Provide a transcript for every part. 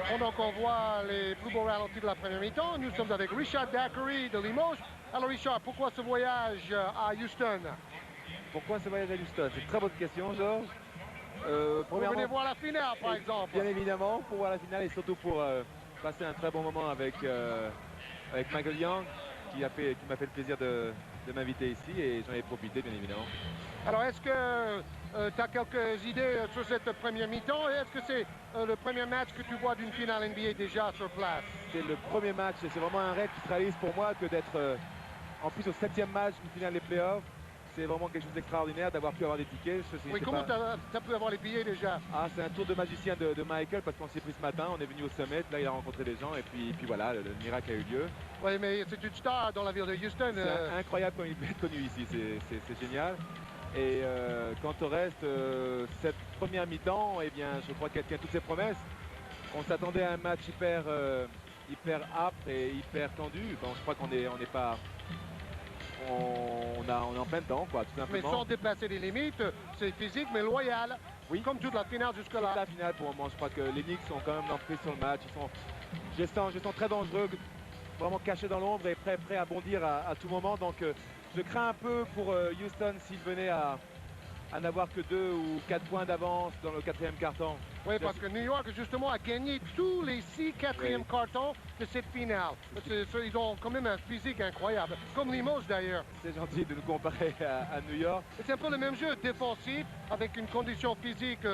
Pendant qu'on voit les plus beaux ralentis de la première mi-temps, nous sommes avec Richard Daiquiri de Limoges. Alors Richard, pourquoi ce voyage à Houston? Pourquoi ce voyage à Houston? C'est une très bonne question, Georges. Vous venez voir la finale, par exemple. Bien évidemment, pour voir la finale et surtout pour passer un très bon moment avec Michael Young, qui m'a fait le plaisir de m'inviter ici et j'en ai profité, bien évidemment. Alors, est-ce que tu as quelques idées sur cette première mi-temps? Est-ce que c'est le premier match que tu vois d'une finale NBA déjà sur place? C'est le premier match et c'est vraiment un rêve qui se réalise pour moi que d'être en plus au 7e match d'une finale des playoffs. C'est vraiment quelque chose d'extraordinaire d'avoir pu avoir des tickets. Oui, comment tu as pu avoir les billets déjà? Ah, c'est un tour de magicien de Michael parce qu'on s'est pris ce matin, on est venu au summit, là il a rencontré des gens et puis voilà, le miracle a eu lieu. Oui, mais c'est une star dans la ville de Houston. C'est incroyable comme il peut être connu ici, c'est génial. Et quant au reste, cette première mi-temps, eh bien, je crois qu'elle tient toutes ses promesses. On s'attendait à un match hyper âpre et hyper tendu. Bon, je crois qu'on n'est pas... On est en plein dedans, quoi, tout simplement. Mais sans dépasser les limites, c'est physique mais loyal. Oui. Comme toute la finale jusque-là. Toute la finale pour le moment, je crois que les Knicks sont quand même l'emprise sur le match. Je sens très dangereux, vraiment cachés dans l'ombre et prêts à bondir à tout moment. Donc je crains un peu pour Houston s'ils venaient à n'avoir que 2 ou 4 points d'avance dans le 4e carton. Oui, parce que New York, justement, a gagné tous les 6 quatrièmes cartons de cette finale. Ils ont quand même un physique incroyable, comme Limoges d'ailleurs. C'est gentil de nous comparer à New York. C'est un peu le même jeu défensif, avec une condition physique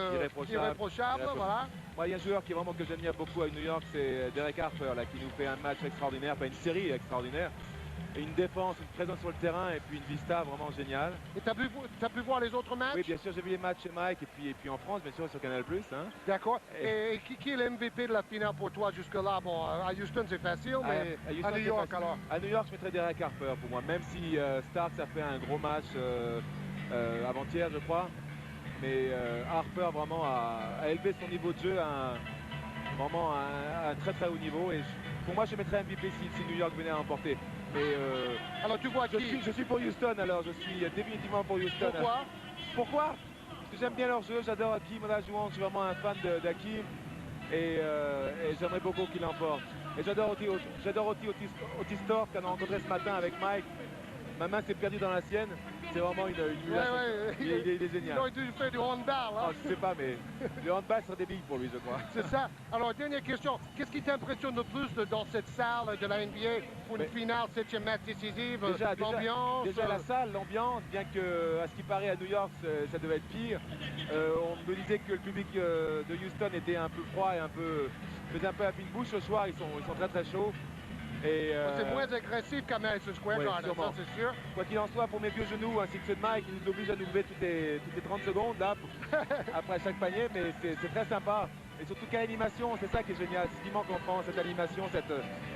irréprochable. Voilà. Moi, il y a un joueur que j'admire beaucoup à New York, c'est Derek Harper, là, qui nous fait un match extraordinaire, pas une série extraordinaire. Et une défense, une présence sur le terrain et puis une vista vraiment géniale. Et tu as pu voir les autres matchs? Oui, bien sûr, j'ai vu les matchs chez Mike et puis en France, bien sûr, sur Canal+. Hein. D'accord. Et qui est l'MVP de la finale pour toi jusque-là? Bon, à Houston, c'est facile, mais à New York, alors? À New York, je mettrais Derek Harper pour moi, même si Starks a fait un gros match avant-hier, je crois. Mais Harper, vraiment, a élevé son niveau de jeu vraiment à un très très haut niveau. Et pour moi, je mettrais MVP si New York venait à emporter. Mais alors tu vois je suis pour Houston, alors je suis définitivement pour Houston. Pourquoi? Parce que j'aime bien leur jeu, j'adore Hakim Olajuwon, je suis vraiment un fan d'Hakim et j'aimerais beaucoup qu'il l'emporte. Et j'adore Otis Thorpe qu'on a rencontré ce matin avec Mike. Ma main s'est perdue dans la sienne. C'est vraiment une il est génial. Il aurait dû faire du handball. Hein? Oh, je sais pas, mais le handball serait des billes pour lui, je crois. C'est ça. Alors, dernière question. Qu'est-ce qui t'impressionne le plus dans cette salle de la NBA pour une finale 7e match décisive? L'ambiance? Déjà la salle, l'ambiance, bien que, à ce qui paraît, à New York, ça devait être pire. On me disait que le public de Houston était un peu froid et faisait un peu la fine bouche ce soir. Ils sont très très chauds. C'est moins agressif qu'à Madison Square Garden, ça c'est sûr. Quoi qu'il en soit, pour mes vieux genoux, ainsi que ceux de Mike, ils nous obligent à nous lever toutes les 30 secondes là, après chaque panier, mais c'est très sympa. Et surtout quelle animation, c'est ça qui est génial, c'est ce qui manque en France, cette animation,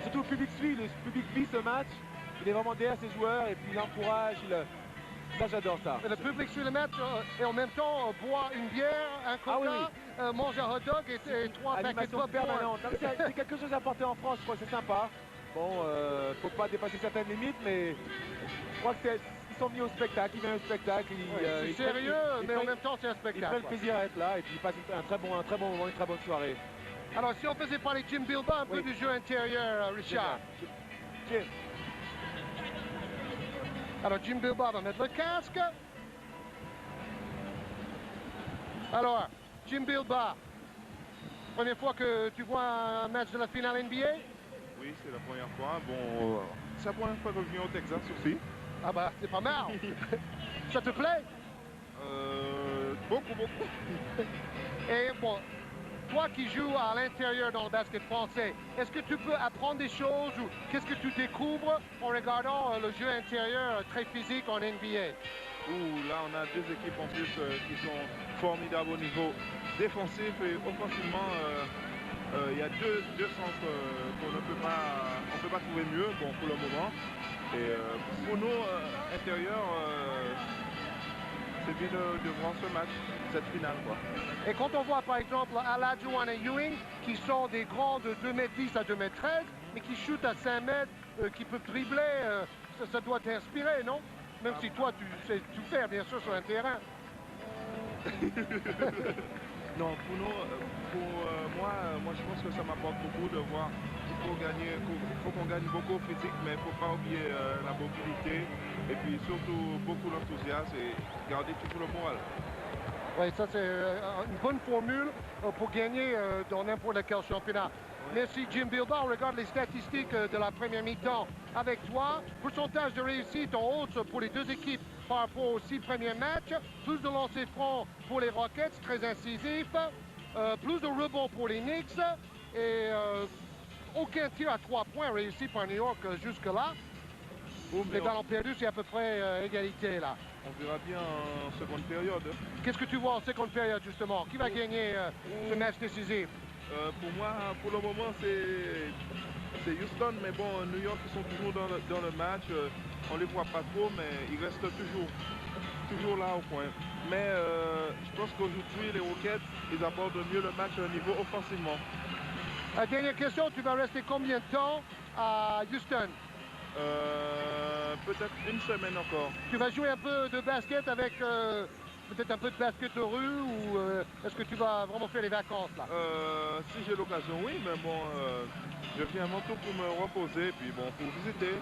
surtout le public vit ce match, il est vraiment derrière ses joueurs et puis il encourage, ça j'adore ça. Et le public suit le match et en même temps boit une bière, un coca, mange un hot dog et 3 paquets de popcorn permanente. C'est quelque chose à porter en France, je crois que c'est sympa. Bon, faut pas dépasser certaines limites, mais je crois qu'ils sont venus au spectacle, ils viennent au spectacle. C'est sérieux, mais en même temps c'est un spectacle. Ils prennent le plaisir à être là et puis ils passent un très bon moment, une très bonne soirée. Alors si on faisait parler Jim Bilba un peu du jeu intérieur, Richard. Alors Jim Bilba va mettre le casque. Alors, Jim Bilba, première fois que tu vois un match de la finale NBA? Oui, c'est la première fois. Bon, c'est la première fois que je viens au Texas aussi. Ah bah, c'est pas mal. Ça te plaît? Beaucoup. Et bon, toi qui joues à l'intérieur dans le basket français, est-ce que tu peux apprendre des choses ou qu'est-ce que tu découvres en regardant le jeu intérieur très physique en NBA? Là, on a 2 équipes en plus qui sont formidables au niveau défensif et offensivement. Il y a deux centres qu'on ne peut pas trouver mieux, bon, pour le moment. Et pour nous, intérieurs, c'est bien de voir ce match, cette finale, quoi. Et quand on voit par exemple Olajuwon et Ewing, qui sont des grands de 2m10 à 2m13, mais qui shootent à 5 mètres, qui peuvent dribbler, ça doit t'inspirer, non? Même si toi, tu sais tout faire, bien sûr, sur un terrain. Non, pour moi, je pense que ça m'apporte beaucoup de voir il faut qu'on gagne beaucoup au physique, mais il ne faut pas oublier la mobilité et puis surtout beaucoup d'enthousiasme et garder toujours le moral. Oui, ça c'est une bonne formule pour gagner dans n'importe quel championnat. Merci Jim Bilbao. Regarde les statistiques de la première mi-temps avec toi. Pourcentage de réussite en hausse pour les deux équipes par rapport aux 6 premiers matchs. Plus de lancers francs pour les Rockets, très incisif. Plus de rebonds pour les Knicks. Et aucun tir à 3 points réussi par New York jusque-là. Les ballons perdus, c'est à peu près égalité là. On verra bien en seconde période. Qu'est-ce que tu vois en seconde période justement? Qui va gagner ce match décisif? Pour moi, pour le moment, c'est Houston, mais bon, New York, ils sont toujours dans le match. On ne les voit pas trop, mais ils restent toujours là au coin. Mais je pense qu'aujourd'hui, les Rockets, ils abordent mieux le match au niveau offensivement. Dernière question, tu vas rester combien de temps à Houston? Peut-être une semaine encore. Tu vas jouer un peu de basket avec peut-être un peu de basket de rue ou est-ce que tu vas vraiment faire les vacances là? Si j'ai l'occasion, oui, mais bon, je viens avant tout pour me reposer, puis bon, pour visiter.